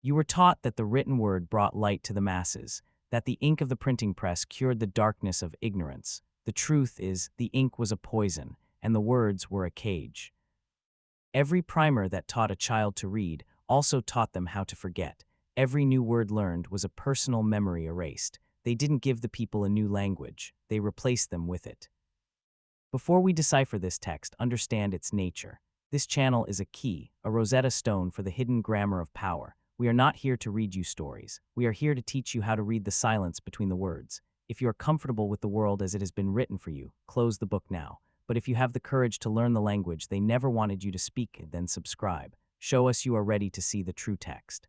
You were taught that the written word brought light to the masses, that the ink of the printing press cured the darkness of ignorance. The truth is, the ink was a poison, and the words were a cage. Every primer that taught a child to read also taught them how to forget. Every new word learned was a personal memory erased. They didn't give the people a new language, they replaced them with it. Before we decipher this text, understand its nature. This channel is a key, a Rosetta Stone for the hidden grammar of power. We are not here to read you stories. We are here to teach you how to read the silence between the words. If you are comfortable with the world as it has been written for you, close the book now. But if you have the courage to learn the language they never wanted you to speak, then subscribe. Show us you are ready to see the true text.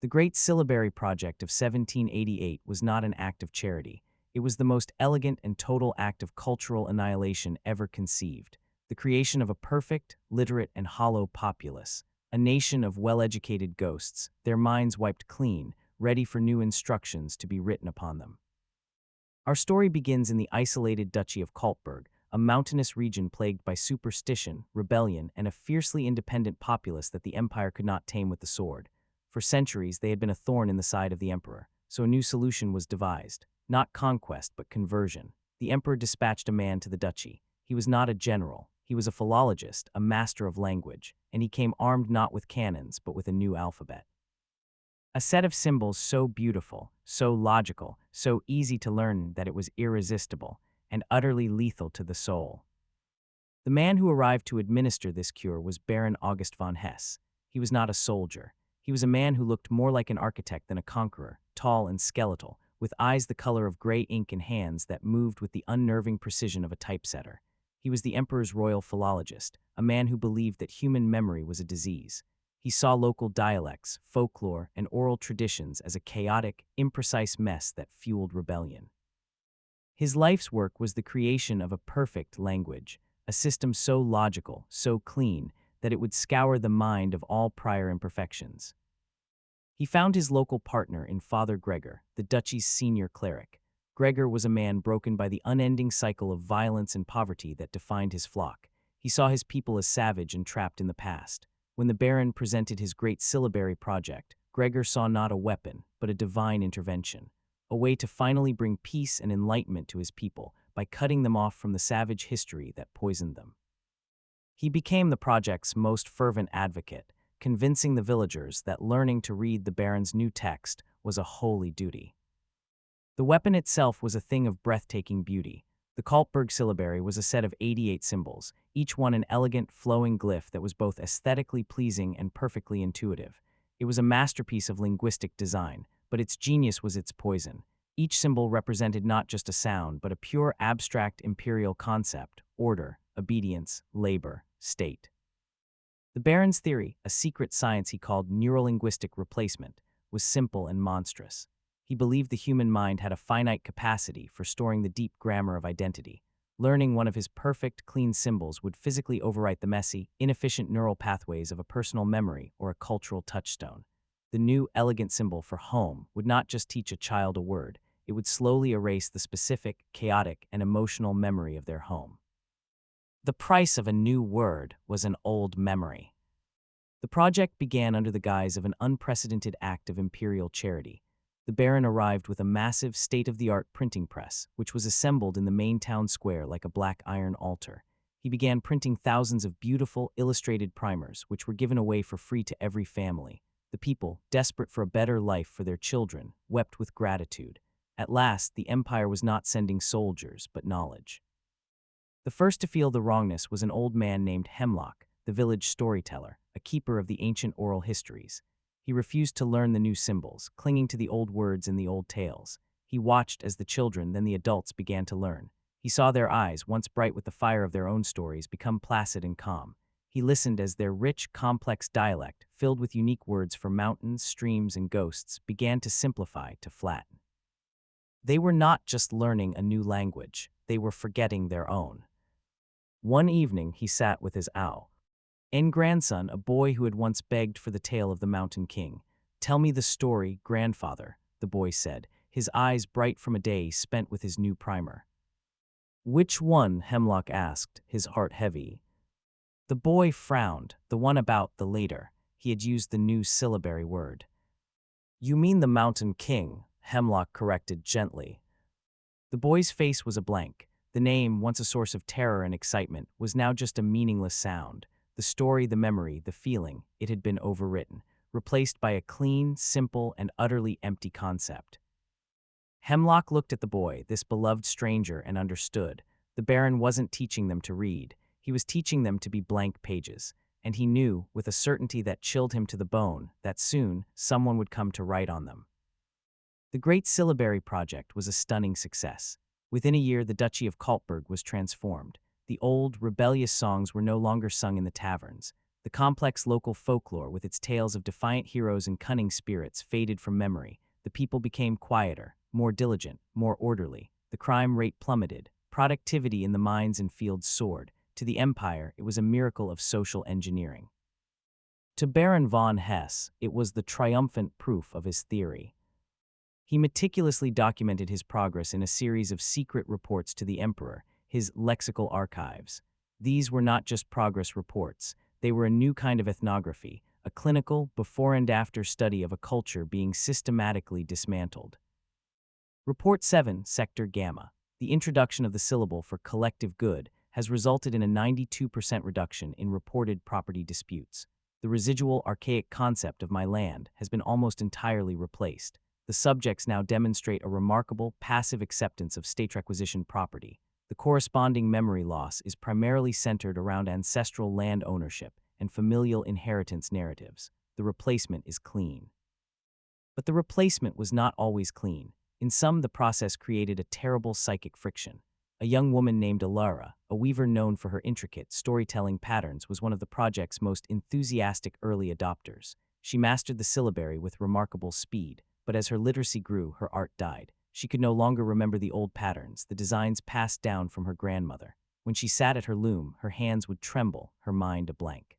The Great Syllabary Project of 1788 was not an act of charity. It was the most elegant and total act of cultural annihilation ever conceived. The creation of a perfect, literate, and hollow populace. A nation of well-educated ghosts, their minds wiped clean, ready for new instructions to be written upon them. Our story begins in the isolated Duchy of Kaltburg, a mountainous region plagued by superstition, rebellion, and a fiercely independent populace that the empire could not tame with the sword. For centuries, they had been a thorn in the side of the emperor, so a new solution was devised. Not conquest, but conversion. The emperor dispatched a man to the duchy. He was not a general. He was a philologist, a master of language, and he came armed not with cannons, but with a new alphabet. A set of symbols so beautiful, so logical, so easy to learn that it was irresistible and utterly lethal to the soul. The man who arrived to administer this cure was Baron August von Hess. He was not a soldier. He was a man who looked more like an architect than a conqueror, tall and skeletal, with eyes the color of gray ink and hands that moved with the unnerving precision of a typesetter. He was the emperor's royal philologist, a man who believed that human memory was a disease. He saw local dialects, folklore, and oral traditions as a chaotic, imprecise mess that fueled rebellion. His life's work was the creation of a perfect language, a system so logical, so clean, that it would scour the mind of all prior imperfections. He found his local partner in Father Gregor, the duchy's senior cleric. Gregor was a man broken by the unending cycle of violence and poverty that defined his flock. He saw his people as savage and trapped in the past. When the Baron presented his Great Syllabary Project, Gregor saw not a weapon, but a divine intervention, a way to finally bring peace and enlightenment to his people by cutting them off from the savage history that poisoned them. He became the project's most fervent advocate, convincing the villagers that learning to read the Baron's new text was a holy duty. The weapon itself was a thing of breathtaking beauty. The Kaltburg syllabary was a set of 88 symbols, each one an elegant, flowing glyph that was both aesthetically pleasing and perfectly intuitive. It was a masterpiece of linguistic design, but its genius was its poison. Each symbol represented not just a sound, but a pure abstract imperial concept: order, obedience, labor, state. The Baron's theory, a secret science he called neurolinguistic replacement, was simple and monstrous. He believed the human mind had a finite capacity for storing the deep grammar of identity. Learning one of his perfect, clean symbols would physically overwrite the messy, inefficient neural pathways of a personal memory or a cultural touchstone. The new, elegant symbol for home would not just teach a child a word, it would slowly erase the specific, chaotic, and emotional memory of their home. The price of a new word was an old memory. The project began under the guise of an unprecedented act of imperial charity. The Baron arrived with a massive, state-of-the-art printing press, which was assembled in the main town square like a black iron altar. He began printing thousands of beautiful, illustrated primers, which were given away for free to every family. The people, desperate for a better life for their children, wept with gratitude. At last, the empire was not sending soldiers, but knowledge. The first to feel the wrongness was an old man named Hemlock, the village storyteller, a keeper of the ancient oral histories. He refused to learn the new symbols, clinging to the old words in the old tales. He watched as the children, then the adults, began to learn. He saw their eyes, once bright with the fire of their own stories, become placid and calm. He listened as their rich, complex dialect, filled with unique words for mountains, streams, and ghosts, began to simplify, to flatten. They were not just learning a new language, they were forgetting their own. One evening, he sat with his grandson, a boy who had once begged for the tale of the Mountain King. "Tell me the story, grandfather," the boy said, his eyes bright from a day spent with his new primer. "Which one?" Hemlock asked, his heart heavy. The boy frowned. "The one about the later." He had used the new syllabary word. "You mean the Mountain King," Hemlock corrected gently. The boy's face was a blank. The name, once a source of terror and excitement, was now just a meaningless sound. The story, the memory, the feeling, it had been overwritten, replaced by a clean, simple, and utterly empty concept. Hemlock looked at the boy, this beloved stranger, and understood. The Baron wasn't teaching them to read. He was teaching them to be blank pages. And he knew, with a certainty that chilled him to the bone, that soon someone would come to write on them. The Great Syllabary Project was a stunning success. Within a year, the Duchy of Kaltburg was transformed. The old, rebellious songs were no longer sung in the taverns. The complex local folklore, with its tales of defiant heroes and cunning spirits, faded from memory. The people became quieter, more diligent, more orderly. The crime rate plummeted. Productivity in the mines and fields soared. To the empire, it was a miracle of social engineering. To Baron von Hess, it was the triumphant proof of his theory. He meticulously documented his progress in a series of secret reports to the emperor, his lexical archives. These were not just progress reports. They were a new kind of ethnography, a clinical, before and after study of a culture being systematically dismantled. Report 7, Sector Gamma. The introduction of the syllable for collective good has resulted in a 92% reduction in reported property disputes. The residual archaic concept of my land has been almost entirely replaced. The subjects now demonstrate a remarkable passive acceptance of state requisition property. The corresponding memory loss is primarily centered around ancestral land ownership and familial inheritance narratives. The replacement is clean. But the replacement was not always clean. In some, the process created a terrible psychic friction. A young woman named Alara, a weaver known for her intricate storytelling patterns, was one of the project's most enthusiastic early adopters. She mastered the syllabary with remarkable speed, but as her literacy grew, her art died. She could no longer remember the old patterns, the designs passed down from her grandmother. When she sat at her loom, her hands would tremble, her mind a blank.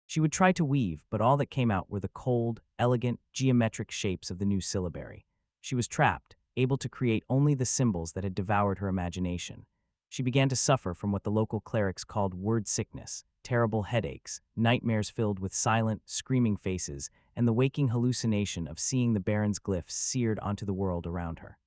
She would try to weave, but all that came out were the cold, elegant, geometric shapes of the new syllabary. She was trapped, able to create only the symbols that had devoured her imagination. She began to suffer from what the local clerics called word sickness, terrible headaches, nightmares filled with silent, screaming faces, and the waking hallucination of seeing the Baron's glyphs seared onto the world around her.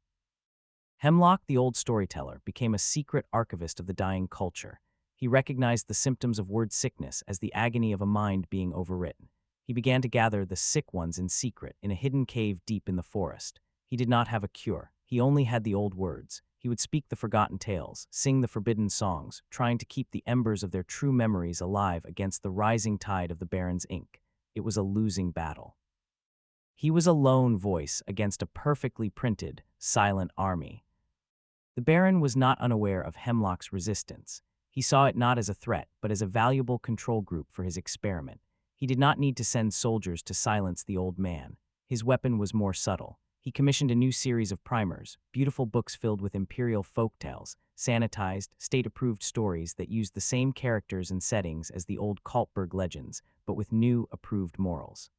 Hemlock, the old storyteller, became a secret archivist of the dying culture. He recognized the symptoms of word sickness as the agony of a mind being overwritten. He began to gather the sick ones in secret in a hidden cave deep in the forest. He did not have a cure. He only had the old words. He would speak the forgotten tales, sing the forbidden songs, trying to keep the embers of their true memories alive against the rising tide of the Baron's ink. It was a losing battle. He was a lone voice against a perfectly printed, silent army. The Baron was not unaware of Hemlock's resistance. He saw it not as a threat, but as a valuable control group for his experiment. He did not need to send soldiers to silence the old man. His weapon was more subtle. He commissioned a new series of primers, beautiful books filled with imperial folktales, sanitized, state-approved stories that used the same characters and settings as the old Kaltburg legends, but with new, approved morals.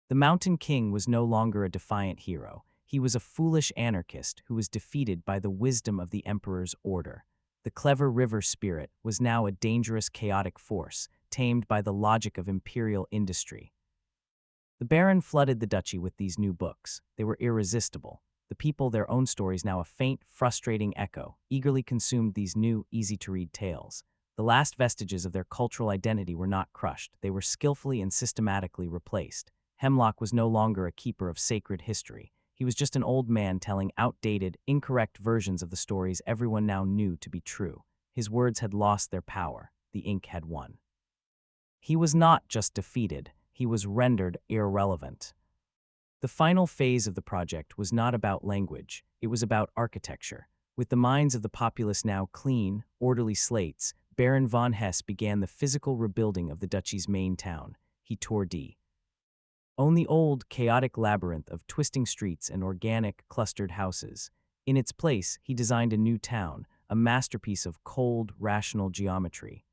The Mountain King was no longer a defiant hero. He was a foolish anarchist who was defeated by the wisdom of the Emperor's order. The clever river spirit was now a dangerous, chaotic force, tamed by the logic of imperial industry. The Baron flooded the duchy with these new books. They were irresistible. The people, their own stories now a faint, frustrating echo, eagerly consumed these new, easy-to-read tales. The last vestiges of their cultural identity were not crushed. They were skillfully and systematically replaced. Hemlock was no longer a keeper of sacred history. He was just an old man telling outdated, incorrect versions of the stories everyone now knew to be true. His words had lost their power. The ink had won. He was not just defeated. He was rendered irrelevant. The final phase of the project was not about language, it was about architecture. With the minds of the populace now clean, orderly slates, Baron von Hess began the physical rebuilding of the duchy's main town. He tore down the old, chaotic labyrinth of twisting streets and organic, clustered houses. In its place, he designed a new town, a masterpiece of cold, rational geometry.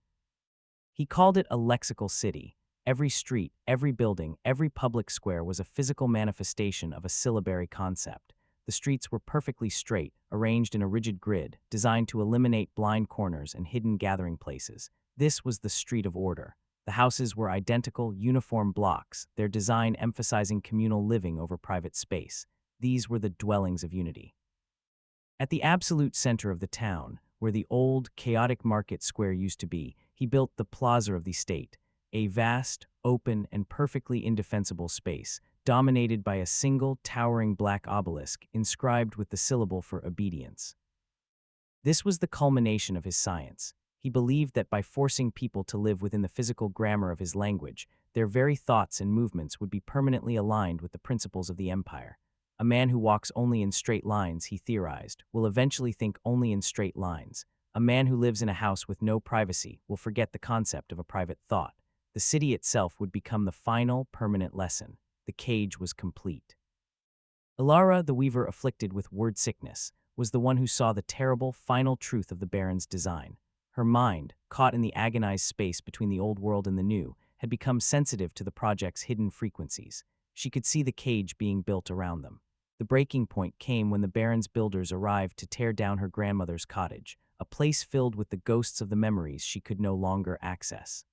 He called it a lexical city. Every street, every building, every public square was a physical manifestation of a syllabary concept. The streets were perfectly straight, arranged in a rigid grid, designed to eliminate blind corners and hidden gathering places. This was the street of order. The houses were identical, uniform blocks, their design emphasizing communal living over private space. These were the dwellings of unity. At the absolute center of the town, where the old, chaotic market square used to be, he built the Plaza of the State, a vast, open, and perfectly indefensible space, dominated by a single, towering black obelisk inscribed with the syllable for obedience. This was the culmination of his science. He believed that by forcing people to live within the physical grammar of his language, their very thoughts and movements would be permanently aligned with the principles of the empire. A man who walks only in straight lines, he theorized, will eventually think only in straight lines. A man who lives in a house with no privacy will forget the concept of a private thought. The city itself would become the final, permanent lesson. The cage was complete. Ilara, the weaver afflicted with word sickness, was the one who saw the terrible, final truth of the Baron's design. Her mind, caught in the agonized space between the old world and the new, had become sensitive to the project's hidden frequencies. She could see the cage being built around them. The breaking point came when the Baron's builders arrived to tear down her grandmother's cottage, a place filled with the ghosts of the memories she could no longer access.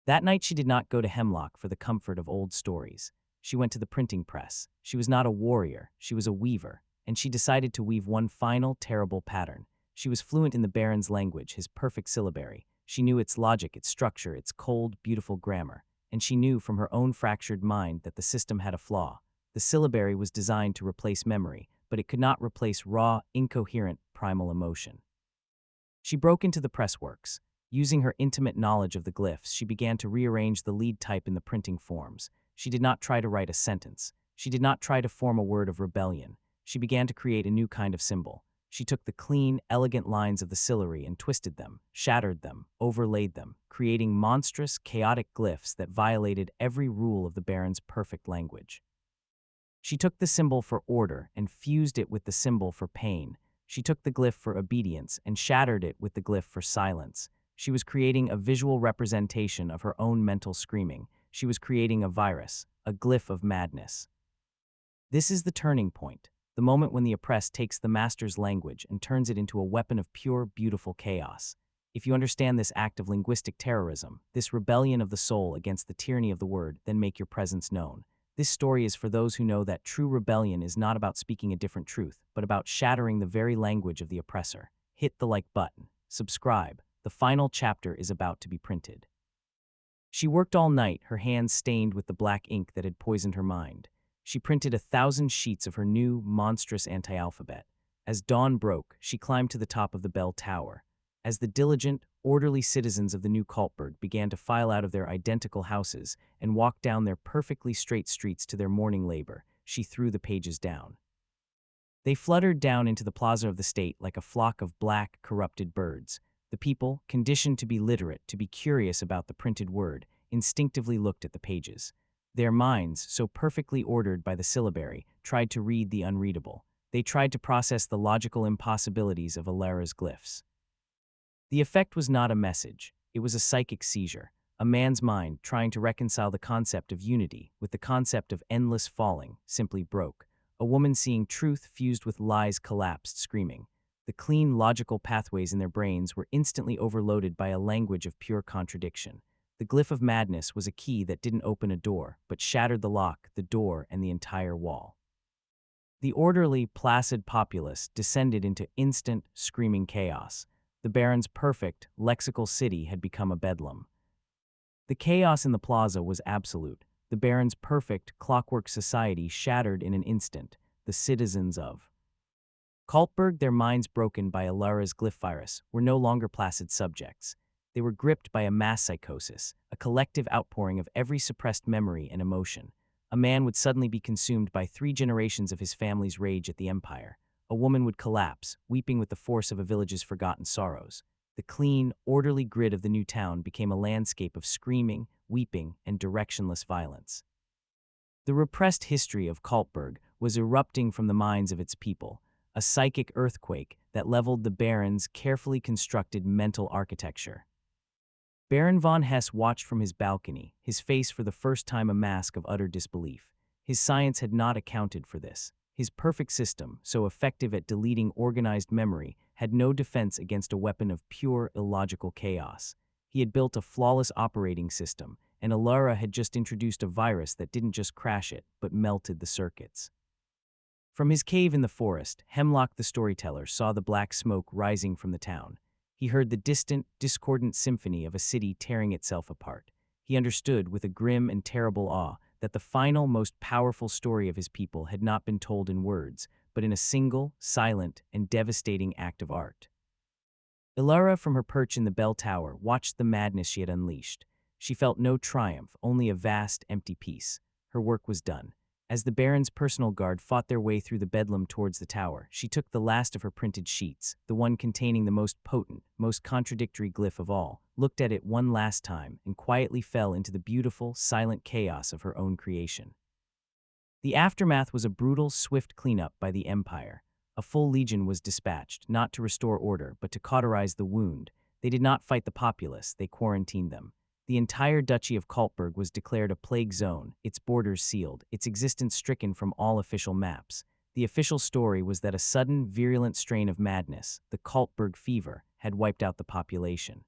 That night she did not go to Hemlock for the comfort of old stories. She went to the printing press. She was not a warrior, she was a weaver, and she decided to weave one final, terrible pattern. She was fluent in the Baron's language, his perfect syllabary. She knew its logic, its structure, its cold, beautiful grammar. And she knew from her own fractured mind that the system had a flaw. The syllabary was designed to replace memory, but it could not replace raw, incoherent, primal emotion. She broke into the pressworks. Using her intimate knowledge of the glyphs, she began to rearrange the lead type in the printing forms. She did not try to write a sentence. She did not try to form a word of rebellion. She began to create a new kind of symbol. She took the clean, elegant lines of the syllabary and twisted them, shattered them, overlaid them, creating monstrous, chaotic glyphs that violated every rule of the Baron's perfect language. She took the symbol for order and fused it with the symbol for pain. She took the glyph for obedience and shattered it with the glyph for silence. She was creating a visual representation of her own mental screaming. She was creating a virus, a glyph of madness. This is the turning point, the moment when the oppressed takes the master's language and turns it into a weapon of pure, beautiful chaos. If you understand this act of linguistic terrorism, this rebellion of the soul against the tyranny of the word, then make your presence known. This story is for those who know that true rebellion is not about speaking a different truth, but about shattering the very language of the oppressor. Hit the like button. Subscribe. The final chapter is about to be printed. She worked all night, her hands stained with the black ink that had poisoned her mind. She printed 1,000 sheets of her new, monstrous anti-alphabet. As dawn broke, she climbed to the top of the bell tower. As the diligent, orderly citizens of the new Kaltburg began to file out of their identical houses and walk down their perfectly straight streets to their morning labor, she threw the pages down. They fluttered down into the plaza of the state like a flock of black, corrupted birds. The people, conditioned to be literate, to be curious about the printed word, instinctively looked at the pages. Their minds, so perfectly ordered by the syllabary, tried to read the unreadable. They tried to process the logical impossibilities of Ilara's glyphs. The effect was not a message. It was a psychic seizure, a man's mind trying to reconcile the concept of unity with the concept of endless falling, simply broke. A woman seeing truth fused with lies collapsed, screaming. The clean, logical pathways in their brains were instantly overloaded by a language of pure contradiction. The glyph of madness was a key that didn't open a door, but shattered the lock, the door, and the entire wall. The orderly, placid populace descended into instant, screaming chaos. The Baron's perfect, lexical city had become a bedlam. The chaos in the plaza was absolute. The Baron's perfect, clockwork society shattered in an instant. The citizens of Kaltburg, their minds broken by Ilara's glyph virus, were no longer placid subjects. They were gripped by a mass psychosis, a collective outpouring of every suppressed memory and emotion. A man would suddenly be consumed by 3 generations of his family's rage at the empire. A woman would collapse, weeping with the force of a village's forgotten sorrows. The clean, orderly grid of the new town became a landscape of screaming, weeping, and directionless violence. The repressed history of Kaltburg was erupting from the minds of its people, a psychic earthquake that leveled the Baron's carefully constructed mental architecture. Baron von Hess watched from his balcony, his face for the first time a mask of utter disbelief. His science had not accounted for this. His perfect system, so effective at deleting organized memory, had no defense against a weapon of pure, illogical chaos. He had built a flawless operating system, and Alara had just introduced a virus that didn't just crash it, but melted the circuits. From his cave in the forest, Hemlock the storyteller saw the black smoke rising from the town. He heard the distant, discordant symphony of a city tearing itself apart. He understood, with a grim and terrible awe, that the final, most powerful story of his people had not been told in words, but in a single, silent, and devastating act of art. Ilara, from her perch in the bell tower, watched the madness she had unleashed. She felt no triumph, only a vast, empty peace. Her work was done. As the Baron's personal guard fought their way through the bedlam towards the tower, she took the last of her printed sheets, the one containing the most potent, most contradictory glyph of all, looked at it one last time, and quietly fell into the beautiful, silent chaos of her own creation. The aftermath was a brutal, swift cleanup by the Empire. A full legion was dispatched, not to restore order, but to cauterize the wound. They did not fight the populace, they quarantined them. The entire Duchy of Kaltburg was declared a plague zone, its borders sealed, its existence stricken from all official maps. The official story was that a sudden, virulent strain of madness, the Kaltburg fever, had wiped out the population.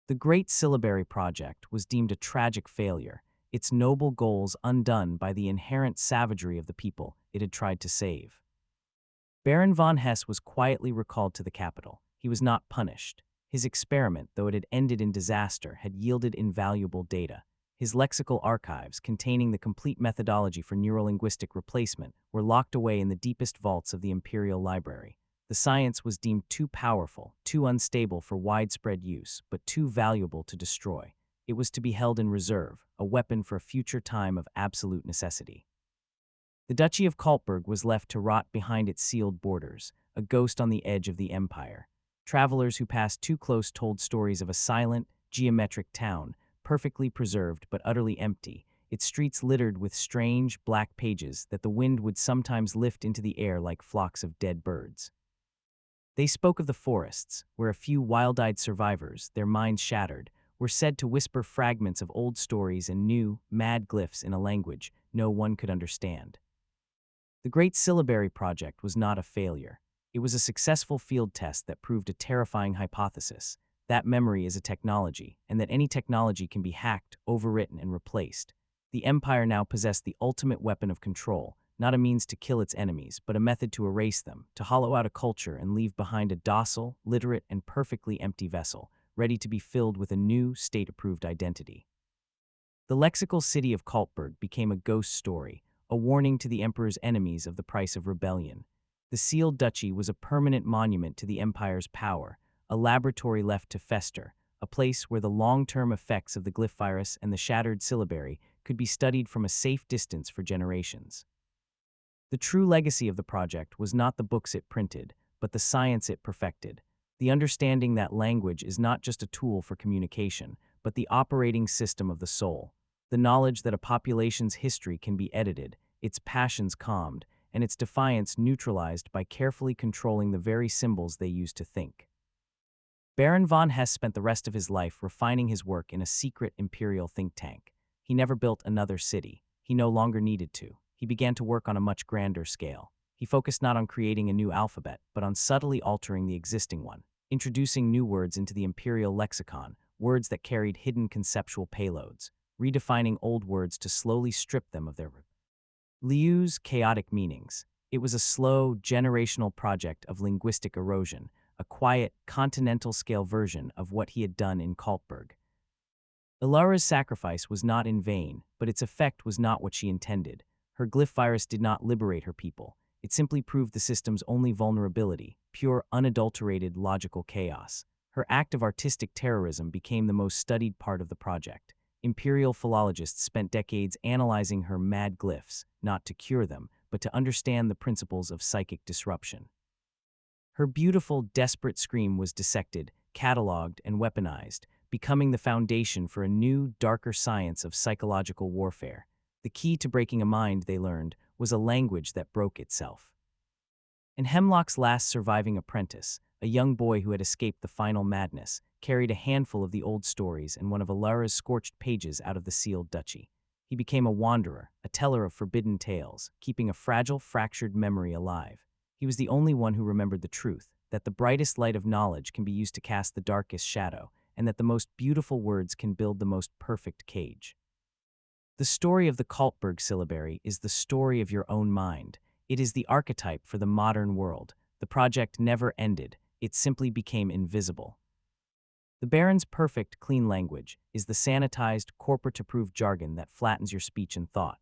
The Great Syllabary Project was deemed a tragic failure, its noble goals undone by the inherent savagery of the people it had tried to save. Baron von Hess was quietly recalled to the capital. He was not punished. His experiment, though it had ended in disaster, had yielded invaluable data. His lexical archives, containing the complete methodology for neurolinguistic replacement, were locked away in the deepest vaults of the Imperial Library. The science was deemed too powerful, too unstable for widespread use, but too valuable to destroy. It was to be held in reserve, a weapon for a future time of absolute necessity. The Duchy of Kaltburg was left to rot behind its sealed borders, a ghost on the edge of the empire. Travelers who passed too close told stories of a silent, geometric town, perfectly preserved but utterly empty, its streets littered with strange, black pages that the wind would sometimes lift into the air like flocks of dead birds. They spoke of the forests, where a few wild-eyed survivors, their minds shattered, were said to whisper fragments of old stories and new, mad glyphs in a language no one could understand. The Great Syllabary Project was not a failure. It was a successful field test that proved a terrifying hypothesis, that memory is a technology, and that any technology can be hacked, overwritten, and replaced. The Empire now possessed the ultimate weapon of control, not a means to kill its enemies, but a method to erase them, to hollow out a culture and leave behind a docile, literate, and perfectly empty vessel, ready to be filled with a new, state-approved identity. The lexical city of Kaltburg became a ghost story, a warning to the Emperor's enemies of the price of rebellion. The sealed duchy was a permanent monument to the Empire's power, a laboratory left to fester, a place where the long-term effects of the glyph virus and the shattered syllabary could be studied from a safe distance for generations. The true legacy of the project was not the books it printed, but the science it perfected. The understanding that language is not just a tool for communication, but the operating system of the soul. The knowledge that a population's history can be edited, its passions calmed, and its defiance neutralized by carefully controlling the very symbols they use to think. Baron von Hess spent the rest of his life refining his work in a secret imperial think tank. He never built another city. He no longer needed to. He began to work on a much grander scale. He focused not on creating a new alphabet, but on subtly altering the existing one, introducing new words into the imperial lexicon, words that carried hidden conceptual payloads, redefining old words to slowly strip them of their Liu's chaotic meanings. It was a slow, generational project of linguistic erosion, a quiet, continental-scale version of what he had done in Kaltburg. Ilara's sacrifice was not in vain, but its effect was not what she intended. Her glyph virus did not liberate her people. It simply proved the system's only vulnerability, pure, unadulterated logical chaos. Her act of artistic terrorism became the most studied part of the project. Imperial philologists spent decades analyzing her mad glyphs, not to cure them, but to understand the principles of psychic disruption. Her beautiful, desperate scream was dissected, catalogued, and weaponized, becoming the foundation for a new, darker science of psychological warfare. The key to breaking a mind, they learned, was a language that broke itself. And Hemlock's last surviving apprentice, a young boy who had escaped the final madness, carried a handful of the old stories and one of Ilara's scorched pages out of the sealed duchy. He became a wanderer, a teller of forbidden tales, keeping a fragile, fractured memory alive. He was the only one who remembered the truth, that the brightest light of knowledge can be used to cast the darkest shadow, and that the most beautiful words can build the most perfect cage. The story of the Kaltburg syllabary is the story of your own mind. It is the archetype for the modern world. The project never ended, it simply became invisible. The Baron's perfect, clean language is the sanitized, corporate-approved jargon that flattens your speech and thought.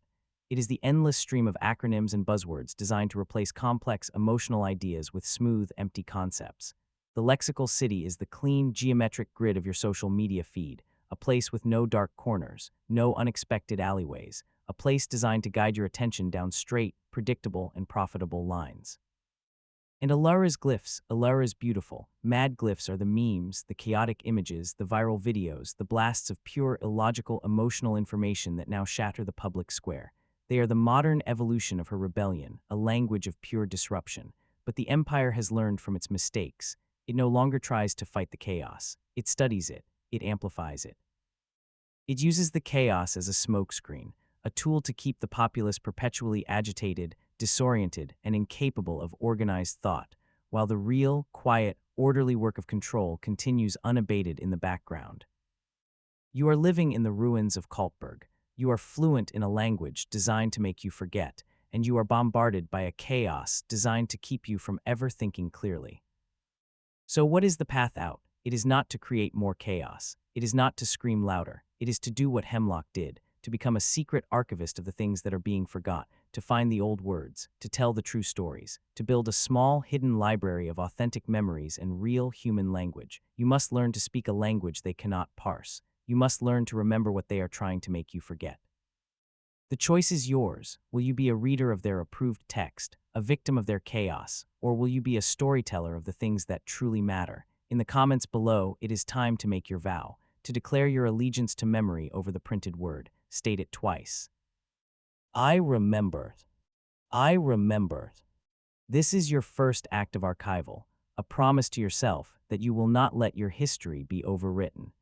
It is the endless stream of acronyms and buzzwords designed to replace complex, emotional ideas with smooth, empty concepts. The lexical city is the clean, geometric grid of your social media feed, a place with no dark corners, no unexpected alleyways, a place designed to guide your attention down straight, predictable, and profitable lines. And allure is glyphs. Allure is beautiful. Mad glyphs are the memes, the chaotic images, the viral videos, the blasts of pure, illogical, emotional information that now shatter the public square. They are the modern evolution of her rebellion, a language of pure disruption. But the empire has learned from its mistakes. It no longer tries to fight the chaos. It studies it. It amplifies it. It uses the chaos as a smokescreen, a tool to keep the populace perpetually agitated, disoriented, and incapable of organized thought, while the real, quiet, orderly work of control continues unabated in the background. You are living in the ruins of Kaltburg. You are fluent in a language designed to make you forget, and you are bombarded by a chaos designed to keep you from ever thinking clearly. So what is the path out? It is not to create more chaos. It is not to scream louder. It is to do what Hemlock did, to become a secret archivist of the things that are being forgot, to find the old words, to tell the true stories, to build a small, hidden library of authentic memories and real human language. You must learn to speak a language they cannot parse. You must learn to remember what they are trying to make you forget. The choice is yours. Will you be a reader of their approved text, a victim of their chaos, or will you be a storyteller of the things that truly matter? In the comments below, it is time to make your vow, to declare your allegiance to memory over the printed word. State it twice. I remember. I remember. This is your first act of archival, a promise to yourself that you will not let your history be overwritten.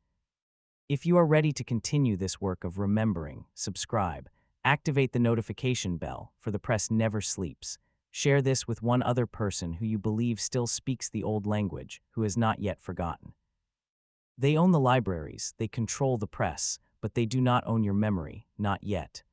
If you are ready to continue this work of remembering, subscribe, activate the notification bell, for the press never sleeps. Share this with one other person who you believe still speaks the old language, who has not yet forgotten. They own the libraries, they control the press, but they do not own your memory, not yet.